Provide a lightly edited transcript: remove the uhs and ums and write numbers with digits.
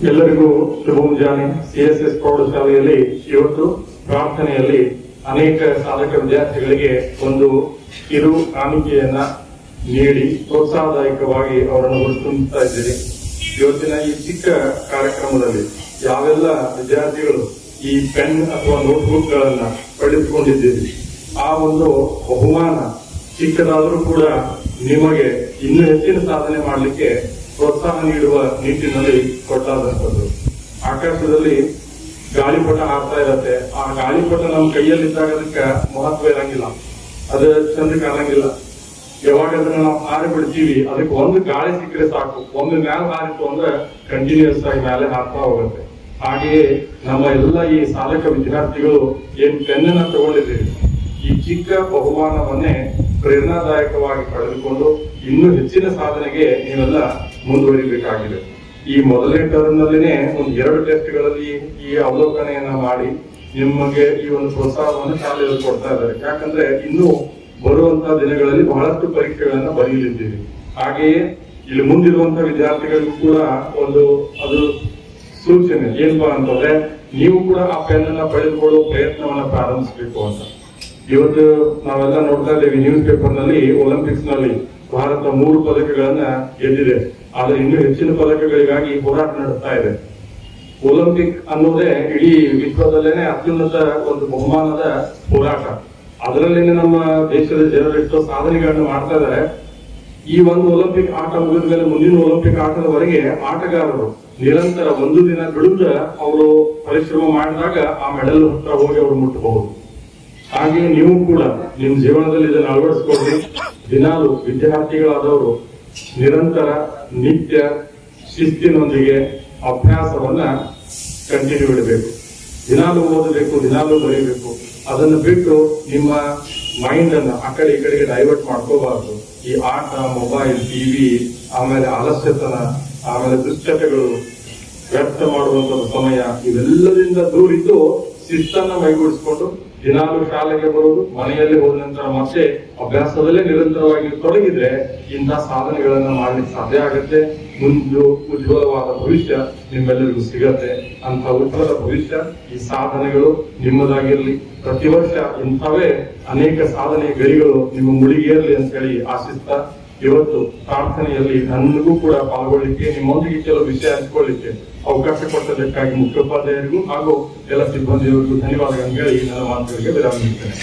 ಎಲ್ಲರಿಗೂ ಶುಭ ಮುಂಜಾನೆ. CSS ಪ್ರೌಢಶಾಲೆಯಲ್ಲಿ ಇವತ್ತು ಪ್ರಾರ್ಥನೆಯಲ್ಲಿ ಅನೇಕ ಸಾಧಕ ವಿದ್ಯಾರ್ಥಿಗಳಿಗೆ ಒಂದು ಕಿರು ಕಾಣಿಕೆಯನ್ನ ನೀಡಿ ಪ್ರೋತ್ಸಾಹದಾಯಕವಾಗಿ ಅವರನ್ನು ಹುರಿದುಂಬಿಸ್ತಾ ಇದ್ದೀರಿ. ಇವತ್ತಿನ ಈ ಚಿಕ್ಕ ಕಾರ್ಯಕ್ರಮದಲ್ಲಿ ಯಾವೆಲ್ಲ ವಿದ್ಯಾರ್ಥಿಗಳು ಈ ಪೆನ್ ಅಥವಾ ನೋಟ್ಬುಕ್ ಗಳನ್ನ ಪಡೆದುಕೊಂಡಿದ್ದೀರಿ, ಆ ಒಂದು ಬಹುಮಾನ ಚಿಕ್ಕದಾದರೂ ಕೂಡ ನಿಮಗೆ ಇನ್ನೂ ಹೆಚ್ಚಿನ ಸಾಧನೆ ಮಾಡಲಿಕ್ಕೆ ಪ್ರೋತ್ಸಾಹ ನೀಡುವ ನಿಟ್ಟಿನಲ್ಲಿ ಕೊಟ್ಟಾದಂಥದ್ದು. ಆಕಾಶದಲ್ಲಿ ಗಾಳಿಪಟ ಹಾರ್ತಾ ಇರತ್ತೆ. ಆ ಗಾಳಿಪಟ ನಮ್ಮ ಕೈಯಲ್ಲಿದ್ದಾಗ ಅದಕ್ಕೆ ಮಹತ್ವ ಇರಂಗಿಲ್ಲ, ಅದು ಚಂದ ಕಾಣಂಗಿಲ್ಲ. ಯಾವಾಗ ಅದನ್ನ ನಾವು ಹಾರಿ ಬಿಡ್ತೀವಿ, ಅದಕ್ಕೆ ಒಂದು ಗಾಳಿ ಸಿಕ್ಕರೆ ಸಾಕು, ಒಂದು ಮ್ಯಾಲ ಹಾರಿತು ಅಂದ್ರೆ ಕಂಟಿನ್ಯೂಸ್ ಆಗಿ ಮೇಲೆ ಹಾರ್ತಾ ಹೋಗುತ್ತೆ. ಹಾಗೆಯೇ ನಮ್ಮ ಎಲ್ಲ ಈ ಸಾಧಕ ವಿದ್ಯಾರ್ಥಿಗಳು ಏನ್ ಪೆನ್ನನ್ನ ತಗೊಂಡಿದ್ದೀವಿ, ಈ ಚಿಕ್ಕ ಬಹುಮಾನವನ್ನೇ ಪ್ರೇರಣಾದಾಯಕವಾಗಿ ಪಡೆದುಕೊಂಡು ಇನ್ನೂ ಹೆಚ್ಚಿನ ಸಾಧನೆಗೆ ನೀವೆಲ್ಲ ಮುಂದುವರಿಬೇಕಾಗಿದೆ. ಈ ಮೊದಲನೇ ಟರ್ಮ್ ನಲ್ಲಿನೇ ಒಂದು 2 ಟೆಸ್ಟ್ಗಳಲ್ಲಿ ಈ ಅವಲೋಕನೆಯನ್ನ ಮಾಡಿ ನಿಮಗೆ ಈ ಒಂದು ಪ್ರೋತ್ಸಾಹವನ್ನು ಶಾಲೆಯಲ್ಲಿ ಕೊಡ್ತಾ ಇದ್ದಾರೆ. ಯಾಕಂದ್ರೆ ಇನ್ನು ಬರುವಂತಹ ದಿನಗಳಲ್ಲಿ ಬಹಳಷ್ಟು ಪರೀಕ್ಷೆಗಳನ್ನ ಬರೆಯಲಿದ್ದೀವಿ. ಹಾಗೆಯೇ ಇಲ್ಲಿ ಮುಂದಿರುವಂತಹ ವಿದ್ಯಾರ್ಥಿಗಳಿಗೂ ಕೂಡ ಒಂದು ಅದು ಸೂಚನೆ ಏನಪ್ಪಾ ಅಂತಂದ್ರೆ, ನೀವು ಕೂಡ ಆ ಪೆನ್ನನ್ನ ಪಡೆದುಕೊಳ್ಳುವ ಪ್ರಯತ್ನವನ್ನ ಪ್ರಾರಂಭಿಸಬೇಕು ಅಂತ. ಇವತ್ತು ನಾವೆಲ್ಲ ನೋಡ್ತಾ ಇದ್ದೇವೆ ನ್ಯೂಸ್ ಪೇಪರ್ ನಲ್ಲಿ ಒಲಿಂಪಿಕ್ಸ್ ನಲ್ಲಿ ಭಾರತ 3 ಪದಕಗಳನ್ನ ಗೆದ್ದಿದೆ. ಆದ್ರೆ ಇನ್ನೂ ಹೆಚ್ಚಿನ ಪದಕಗಳಿಗಾಗಿ ಹೋರಾಟ ನಡೆಸ್ತಾ ಇದೆ. ಒಲಿಂಪಿಕ್ ಅನ್ನೋದೇ ಇಡೀ ವಿಶ್ವದಲ್ಲೇನೆ ಅತ್ಯುನ್ನತ ಒಂದು ಬಹುಮಾನದ ಹೋರಾಟ. ಅದರಲ್ಲೇನೆ ನಮ್ಮ ದೇಶದ ಜನರು ಎಷ್ಟೋ ಸಾಧನೆಗಳನ್ನು ಮಾಡ್ತಾ ಇದ್ದಾರೆ. ಈ ಒಂದು ಒಲಿಂಪಿಕ್ ಆಟ ಮುಗಿದ ಮೇಲೆ ಮುಂದಿನ ಒಲಿಂಪಿಕ್ ಆಟದವರೆಗೆ ಆಟಗಾರರು ನಿರಂತರ ಒಂದು ದಿನ ಬಿಡುತ್ತ ಅವರು ಪರಿಶ್ರಮ ಮಾಡಿದಾಗ ಆ ಮೆಡಲ್ ಹತ್ರ ಹೋಗಿ ಅವರು ಮುಟ್ಟಬಹುದು. ಹಾಗೆ ನೀವು ಕೂಡ ನಿಮ್ ಜೀವನದಲ್ಲಿ ಇದನ್ನು ಅಳವಡಿಸಿಕೊಳ್ಳಿ. ದಿನಾಲು ವಿದ್ಯಾರ್ಥಿಗಳಾದವರು ನಿರಂತರ ನಿತ್ಯ ಶಿಸ್ತಿನೊಂದಿಗೆ ಅಭ್ಯಾಸವನ್ನ ಕಂಟಿನ್ಯೂ ಇಡಬೇಕು. ದಿನಾಲು ಓದಬೇಕು, ದಿನಾಲು ಬರೀಬೇಕು. ಅದನ್ನು ಬಿಟ್ಟು ನಿಮ್ಮ ಮೈಂಡ್ ಅನ್ನ ಆ ಕಡೆ ಈ ಕಡೆಗೆ ಡೈವರ್ಟ್ ಮಾಡ್ಕೋಬಾರ್ದು. ಈ ಆಟ, ಮೊಬೈಲ್, ಟಿವಿ, ಆಮೇಲೆ ಆಲಸ್ಯತನ, ಆಮೇಲೆ ದುಶ್ಚಟಗಳು, ವ್ಯರ್ಥ ಮಾಡುವಂತಹ ಸಮಯ, ಇವೆಲ್ಲದಿಂದ ದೂರಿದ್ದು ಶಿಸ್ತನ್ನ ಮೈಗೂಡಿಸಿಕೊಂಡು ದಿನಾಲು ಶಾಲೆಗೆ ಬರುವುದು, ಮನೆಯಲ್ಲಿ ಹೋದ ನಂತರ ಮತ್ತೆ ಅಭ್ಯಾಸದಲ್ಲೇ ನಿರಂತರವಾಗಿ ತೊಡಗಿದ್ರೆ ಇಂತಹ ಸಾಧನೆಗಳನ್ನ ಮಾಡ್ಲಿಕ್ಕೆ ಸಾಧ್ಯ ಆಗುತ್ತೆ. ಮುಂದೆ ಉಜ್ವಲವಾದ ಭವಿಷ್ಯ ನಿಮ್ಮೆಲ್ಲರಿಗೂ ಸಿಗತ್ತೆ. ಅಂತ ಉಜ್ವಲ ಭವಿಷ್ಯ, ಈ ಸಾಧನೆಗಳು ನಿಮ್ಮದಾಗಿರ್ಲಿ. ಪ್ರತಿ ವರ್ಷ ಇಂಥವೇ ಅನೇಕ ಸಾಧನೆ ಗರಿಗಳು ನಿಮ್ಮ ಮುಡಿಗೇರಲಿ ಅಂತ ಹೇಳಿ ಆಶಿಸ್ತಾ, ಇವತ್ತು ಪ್ರಾರ್ಥನೆಯಲ್ಲಿ ನನಗೂ ಕೂಡ ಪಾಲ್ಗೊಳ್ಳಿಕ್ಕೆ, ನಿಮ್ಮೊಂದಿಗೆ ಕೆಲವು ವಿಷಯ ಹಂಚಿಕೊಳ್ಳಿಕ್ಕೆ ಅವಕಾಶ ಕೊಟ್ಟದಕ್ಕಾಗಿ ಮುಖ್ಯೋಪಾಧ್ಯಾಯರಿಗೂ ಹಾಗೂ ಎಲ್ಲ ಸಿಬ್ಬಂದಿಯವರಿಗೂ ಧನ್ಯವಾದಗಳನ್ನು ಹೇಳಿ ನನ್ನ ಮಾತುಗಳಿಗೆ ವಿರಾಮ ನೀಡ್ತೇನೆ.